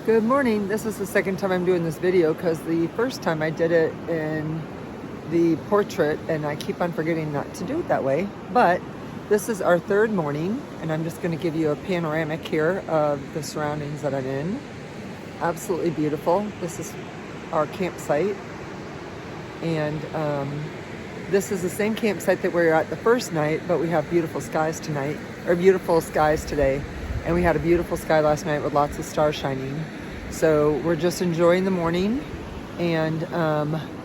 Good morning. This is the second time I'm doing this video because the first time I did it in the portrait and I keep on forgetting not to do it that way. But this is our third morning and I'm just going to give you a panoramic here of the surroundings that I'm in. Absolutely beautiful. This is our campsite and this is the same campsite that we were at the first night, but we have beautiful skies tonight, or beautiful skies today. And we had a beautiful sky last night with lots of stars shining. So we're just enjoying the morning and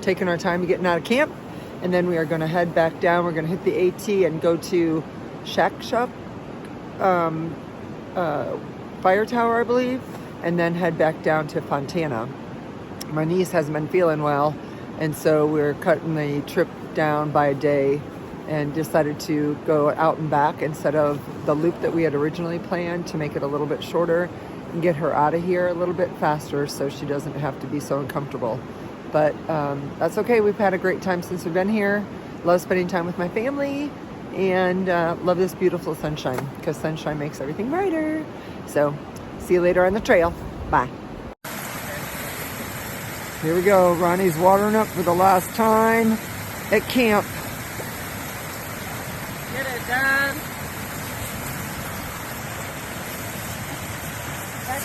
taking our time to getting out of camp. And then we are going to head back down. We're going to hit the AT and go to Shuckstack fire tower, I believe, and then head back down to Fontana. My niece hasn't been feeling well, and so we're cutting the trip down by a day and decided to go out and back instead of the loop that we had originally planned, to make it a little bit shorter and get her out of here a little bit faster so she doesn't have to be so uncomfortable. But that's okay. We've had a great time since we've been here. Love spending time with my family and love this beautiful sunshine, because sunshine makes everything brighter. So see you later on the trail. Bye. Here we go. Ronnie's watering up for the last time at camp. Get it done.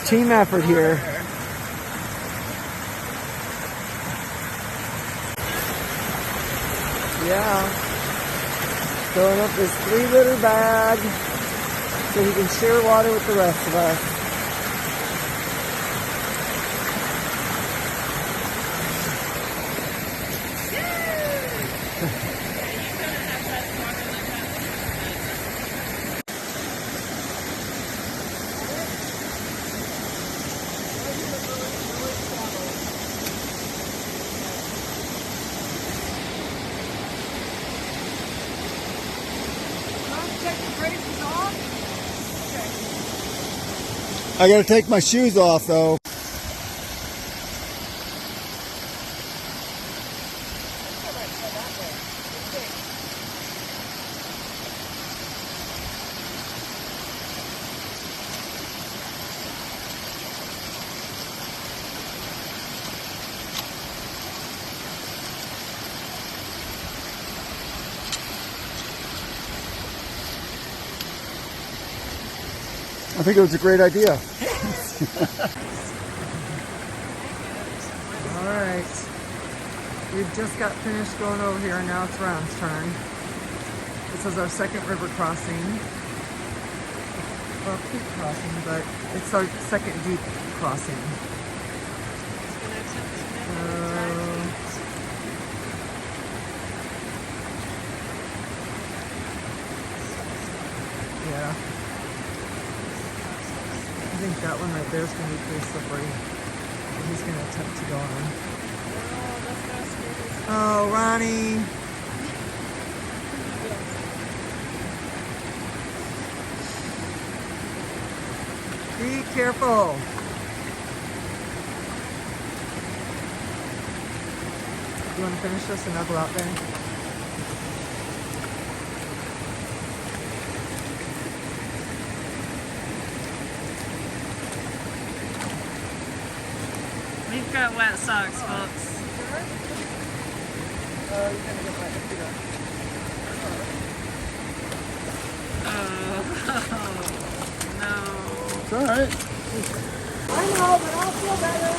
Team effort here. Yeah. Filling up this 3-liter bag so he can share water with the rest of us. I gotta take my shoes off though. I think it was a great idea. Alright. We've just got finished going over here and now it's Ron's turn. This is our second river crossing. Well, creek crossing, but it's our second deep crossing. Yeah. I think that one right there is going to be pretty slippery. But he's going to attempt to go on. Oh, Ronnie. Be careful. You want to finish this and I'll go out there? We've got wet socks, folks. You're gonna get wet if you don't. Oh, no. It's alright. I know, but I'll feel better.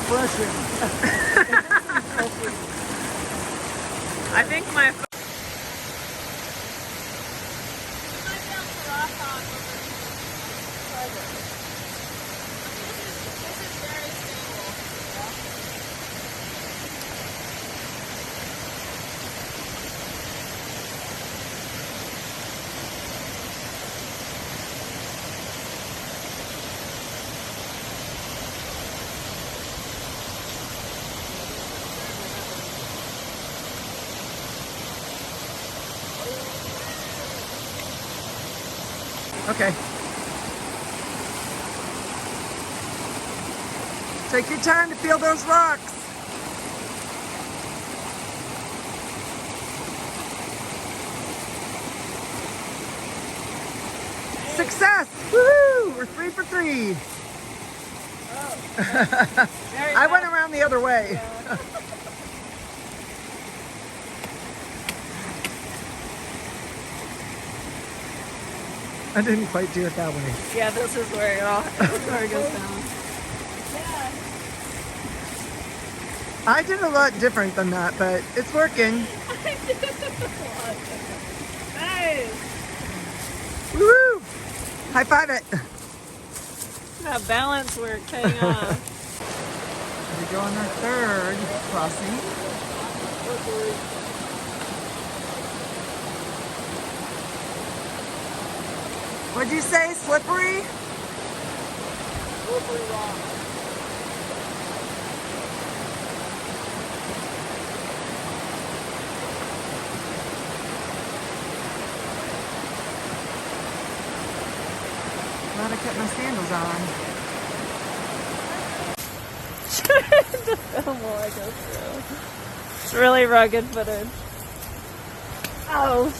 refreshing. I think my Okay. Take your time to feel those rocks. Success! Woohoo! We're 3 for 3. I went around the other way. I didn't quite do it that way. yeah, this is where it goes down. I did a lot different than that, but it's working. Nice. Woo! High five it. That balance work paying off. We go on our third crossing. What'd you say? Slippery? Slippery rock. Glad I kept my sandals on. The film while I go through. It's really rugged footage. Oh.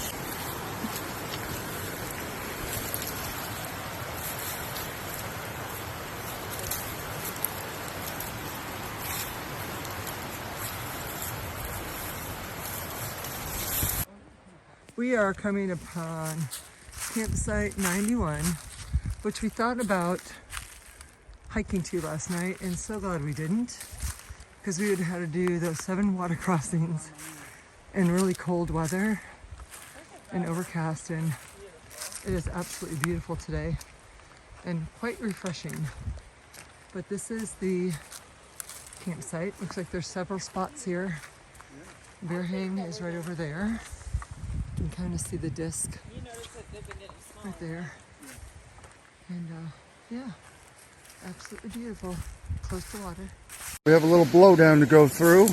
We are coming upon campsite 91, which we thought about hiking to last night, and so glad we didn't, because we would have had to do those 7 water crossings in really cold weather and overcast, and it is absolutely beautiful today and quite refreshing. But this is the campsite. Looks like there's several spots here. Bear hang is right over there. You can kind of see the disc right there. And yeah, absolutely beautiful, close to water. We have a little blowdown to go through.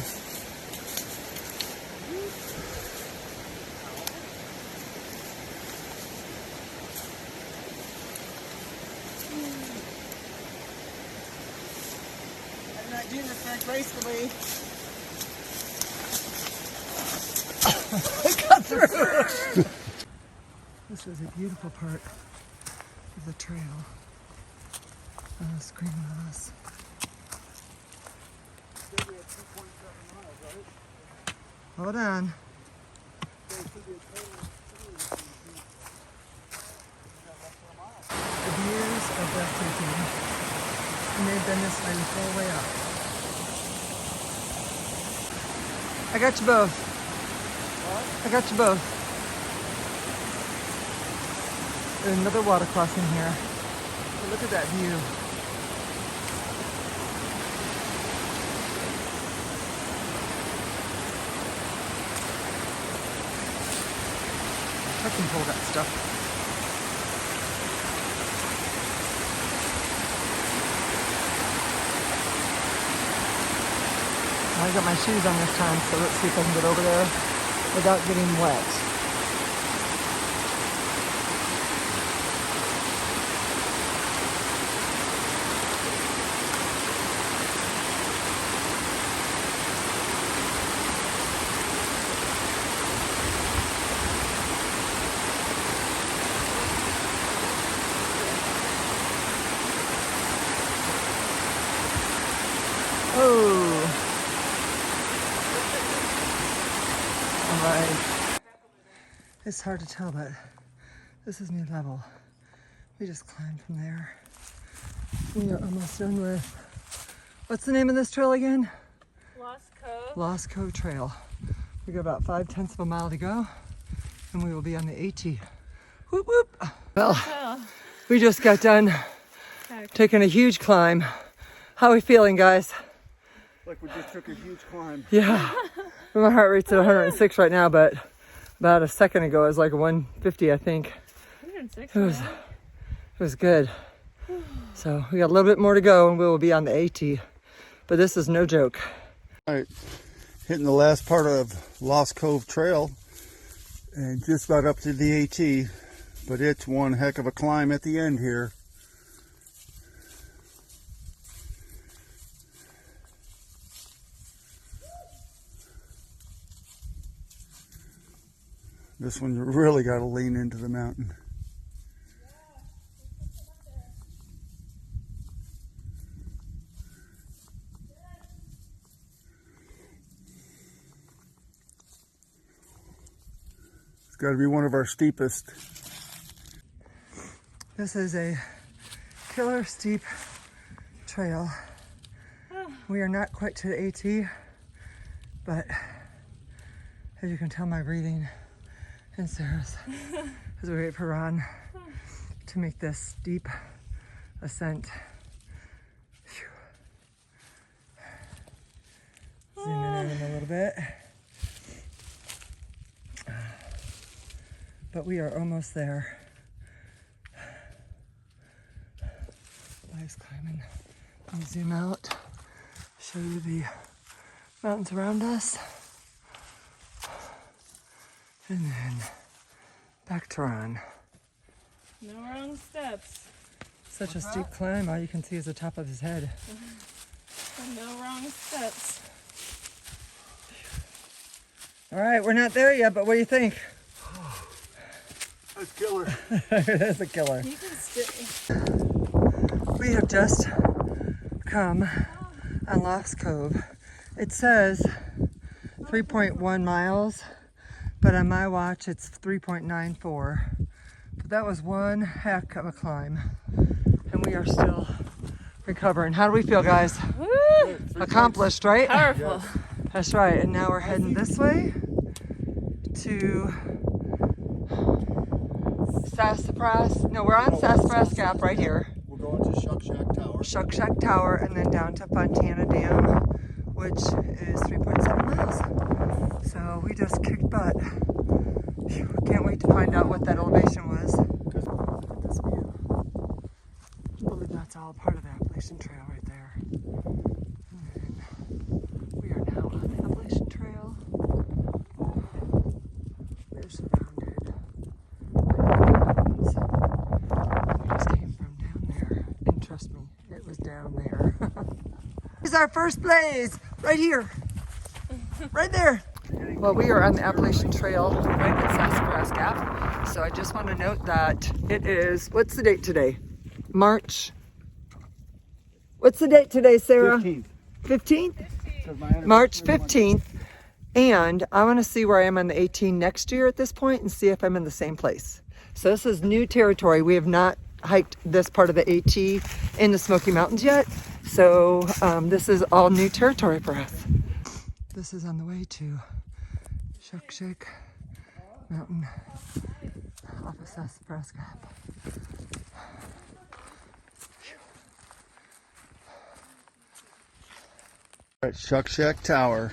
I'm not doing this very gracefully. I got through. This is a beautiful part of the trail. Screen moss. Hold on. The views are breathtaking, and they've been this way the whole way up. I got you both. I got you both. There's another water crossing here. But look at that view. I can pull that stuff. I got my shoes on this time, so let's see if I can get over there without getting wet. Oh. All right. It's hard to tell, but this is new level. We just climbed from there. We are almost done with What's the name of this trail again? Lost Cove. Lost Cove Trail. We got about 5/10 of a mile to go, and we will be on the AT. Whoop whoop. Well, we just got done taking a huge climb. How are we feeling, guys? Like we just took a huge climb. Yeah. My heart rate's at 106 right now, but about a second ago it was like 150, I think. 106. It was good. So we got a little bit more to go, and we will be on the AT. But this is no joke. All right, hitting the last part of Lost Cove Trail, and just about up to the AT. But it's one heck of a climb at the end here. This one, you really got to lean into the mountain. It's got to be one of our steepest. This is a killer steep trail. We are not quite to the AT, but as you can tell, my breathing and Sarah's as we wait for Ron to make this steep ascent. Phew. Zooming in a little bit. But we are almost there. Life's climbing. Let me zoom out, show you the mountains around us. And then back to Ron. No wrong steps. Such a steep climb, all you can see is the top of his head. And no wrong steps. All right, we're not there yet, but what do you think? That's killer. That's a killer. You can stay. We have just come on Lost Cove. It says 3.1 miles, but on my watch it's 3.94. But that was one heck of a climb, and we are still recovering. How do we feel, guys? Woo! Accomplished, right? Powerful. That's right, and now we're heading this way to Sassafras. No, we're on Sassafras Gap right here. We're going to Shuckstack Tower. Shuckstack Tower, and then down to Fontana Dam, which is 3.7 miles. So we just kicked butt. Phew, can't wait to find out what that elevation was. Look at this view. I believe that's all part of the Appalachian Trail right there. And then we are now on the Appalachian Trail. We're surrounded by mountains. We just came from down there, and trust me, it was down there. This is our first place, right here, right there. Well, we are on the Appalachian Trail right at Sassafras Gap. So I just want to note that it is, what's the date today? March. What's the date today, Sarah? 15th. 15th? March 15th. And I want to see where I am on the 18 next year at this point and see if I'm in the same place. So this is new territory. We have not hiked this part of the AT in the Smoky Mountains yet. So this is all new territory for us. This is on the way to Shuckstack Mountain off of Sassafras Gap. At Shuckstack Tower.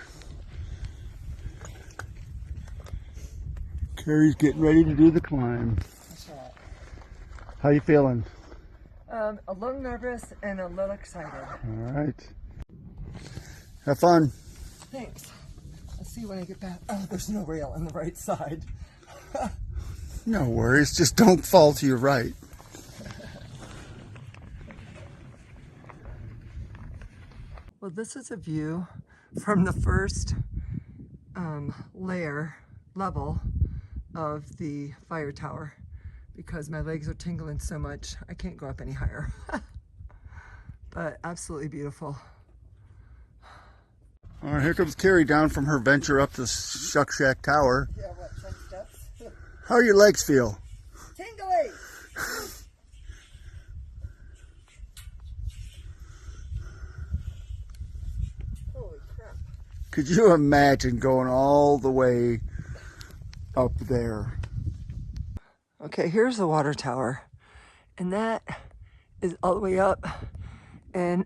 Carrie's getting ready to do the climb. How you feeling? A little nervous and a little excited. All right. Have fun. Thanks. Let's see when I get back. Oh, there's no rail on the right side. No worries. Just don't fall to your right. Well, this is a view from the first level of the fire tower, because my legs are tingling so much I can't go up any higher. But absolutely beautiful. All right, here comes Carrie down from her venture up the Shuckstack Tower. Yeah, what, 10 steps? How do your legs feel? Tingly! Could you imagine going all the way up there? Okay, here's the water tower, and that is all the way up, and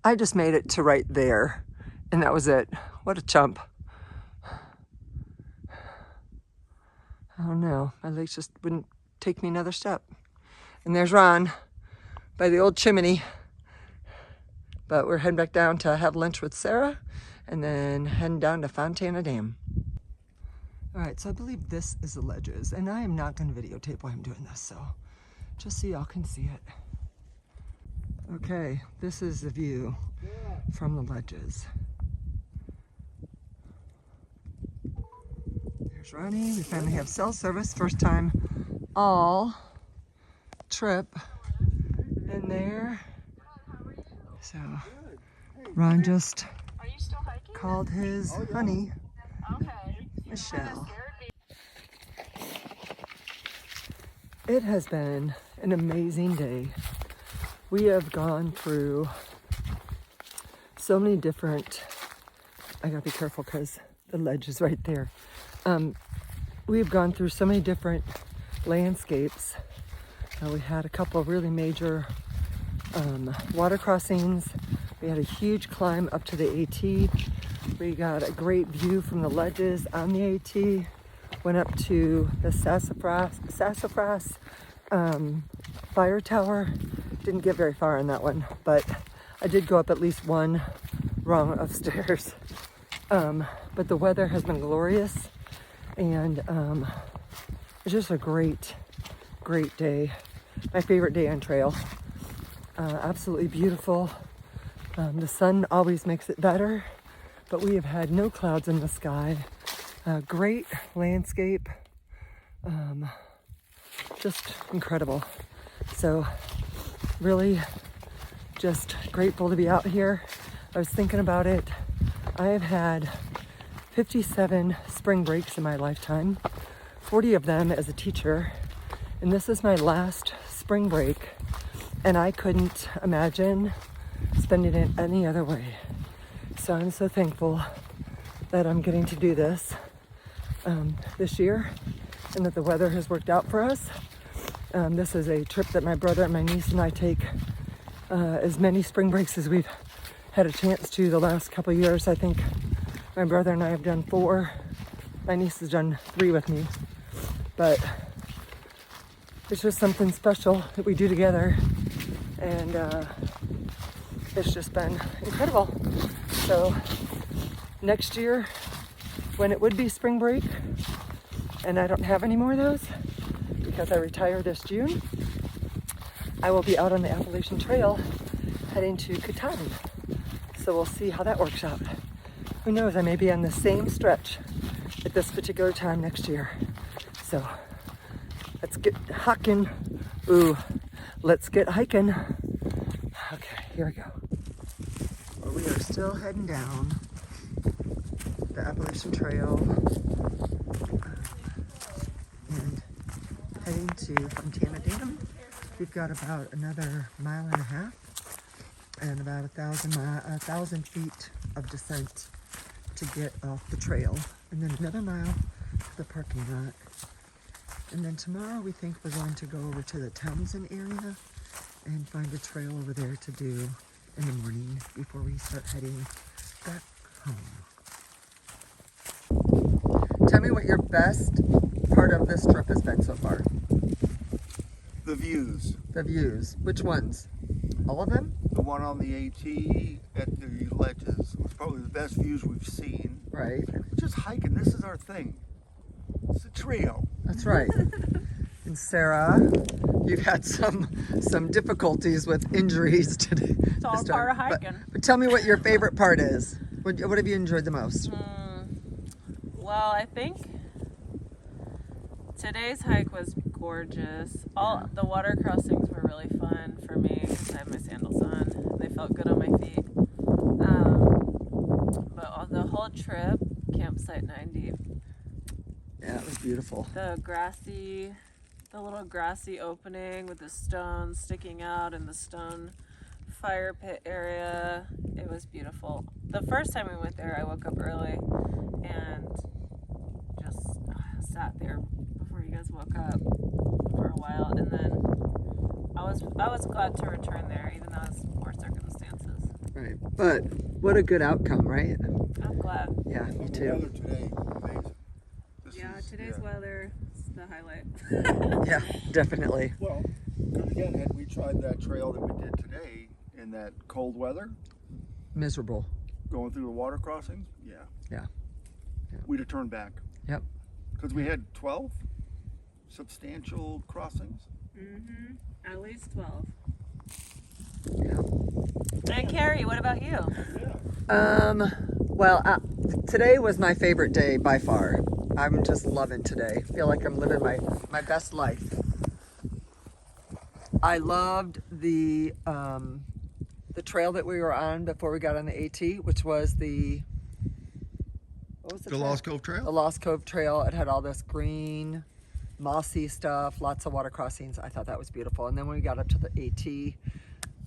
I just made it to right there, and that was it. What a chump. Oh no, my legs just wouldn't take me another step. And there's Ron by the old chimney. But we're heading back down to have lunch with Sarah and then heading down to Fontana Dam. All right, so I believe this is the ledges, and I am not going to videotape while I'm doing this, so just so y'all can see it. Okay, this is the view from the ledges. There's Ronnie. We finally have cell service. First time all trip in there. So Ron just called his honey, Michelle. It has been an amazing day. We have gone through so many different, I gotta be careful because the ledge is right there. We've gone through so many different landscapes. We had a couple of really major water crossings. We had a huge climb up to the AT. We got a great view from the ledges on the AT. Went up to the Sassafras fire tower. Didn't get very far on that one, but I did go up at least one rung of stairs. But the weather has been glorious, and it's just a great day. My favorite day on trail. Absolutely beautiful. The sun always makes it better, but we have had no clouds in the sky. Great landscape. Just incredible. So really just grateful to be out here. I was thinking about it. I have had 57 spring breaks in my lifetime, 40 of them as a teacher, and this is my last spring break, and I couldn't imagine spending it any other way. So I'm so thankful that I'm getting to do this this year, and that the weather has worked out for us. This is a trip that my brother and my niece and I take as many spring breaks as we've had a chance to the last couple of years. I think my brother and I have done 4. My niece has done 3 with me. But it's just something special that we do together. And it's just been incredible. So next year, when it would be spring break, and I don't have any more of those because I retire this June, I will be out on the Appalachian Trail heading to Katahdin. So we'll see how that works out. Who knows, I may be on the same stretch at this particular time next year. So let's get hiking. Ooh, let's get hiking. Okay, here we go. Well, we are still heading down the Appalachian Trail and heading to Fontana Dam. We've got about another 1.5 miles and about 1,000 feet of descent to get off the trail, and then another mile to the parking lot. And then tomorrow we think we're going to go over to the Townsend area and find a trail over there to do in the morning before we start heading back home. Tell me what your best part of this trip has been so far. The views. The views. Which ones? All of them? The one on the AT at the ledges was probably the best views we've seen. Right. Just hiking, this is our thing. It's a trio. That's right. And Sarah, you've had some difficulties with injuries today. It's all part of hiking. But tell me what your favorite part is. What have you enjoyed the most? Well, I think today's hike was gorgeous. All the water crossings were really fun for me because I had my sandals on. They felt good on my feet. But on the whole trip, campsite 90. Yeah, it was beautiful. The little grassy opening with the stones sticking out and the stone fire pit area. It was beautiful. The first time we went there, I woke up early and just sat there before you guys woke up for a while, and then I was glad to return there, even though it's poor circumstances. Right, but what a good outcome, right? I'm glad. Yeah, me The too. weather today, amazing. Today's weather is the highlight. Yeah, definitely. Well, then again, had we tried that trail that we did today in that cold weather, Miserable. going through the water crossings, Yeah. we'd have turned back. Yep. Because we had 12 substantial crossings. Mm-hmm. At least 12. Yeah. And Carrie, what about you? Well, today was my favorite day by far. I'm just loving today. Feel like I'm living my best life. I loved the trail that we were on before we got on the AT, which was what was the trail? Lost Cove Trail? The Lost Cove Trail. It had all this green, mossy stuff, lots of water crossings. I thought that was beautiful. And then when we got up to the AT,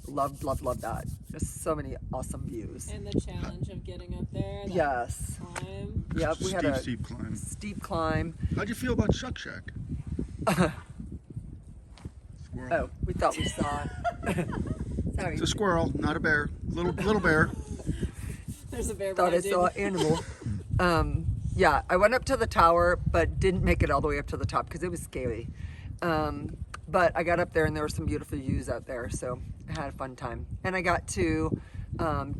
loved that. Just so many awesome views. And the challenge of getting up there. That Yes. climb. Yep, we had a steep climb. steep climb. How'd you feel about Shuckstack? Squirrel. Oh, we thought we saw it. Sorry. It's a squirrel, not a bear. Little bear. There's a bear Thought I behind saw you. an animal. Yeah, I went up to the tower, but didn't make it all the way up to the top because it was scary. But I got up there and there were some beautiful views out there, so I had a fun time. And I got to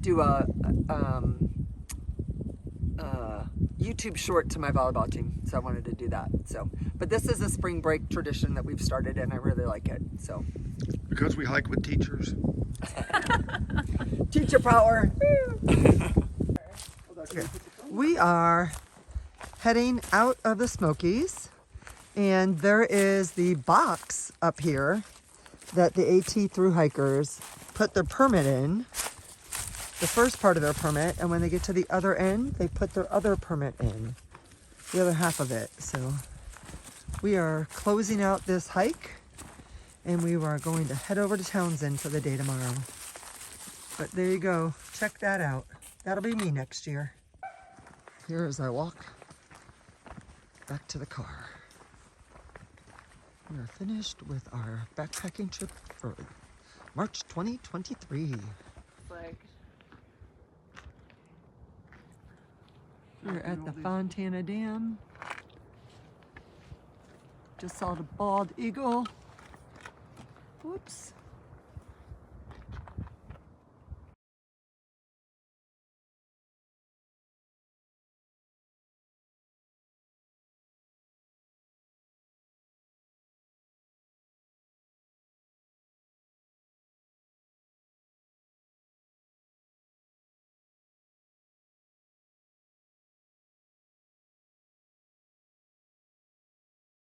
do a YouTube short to my volleyball team, so I wanted to do that. So, but this is a spring break tradition that we've started, and I really like it. So, Because we hike with teachers. teacher power. Okay. We are heading out of the Smokies, and there is the box up here that the AT Thru hikers put their permit in, the first part of their permit, and when they get to the other end, they put their other permit in, the other half of it. So we are closing out this hike, and we are going to head over to Townsend for the day tomorrow. But there you go, check that out. That'll be me next year. Here as I walk back to the car. We are finished with our backpacking trip for March 2023. Like, We're at the Fontana Dam. Just saw the bald eagle. Whoops.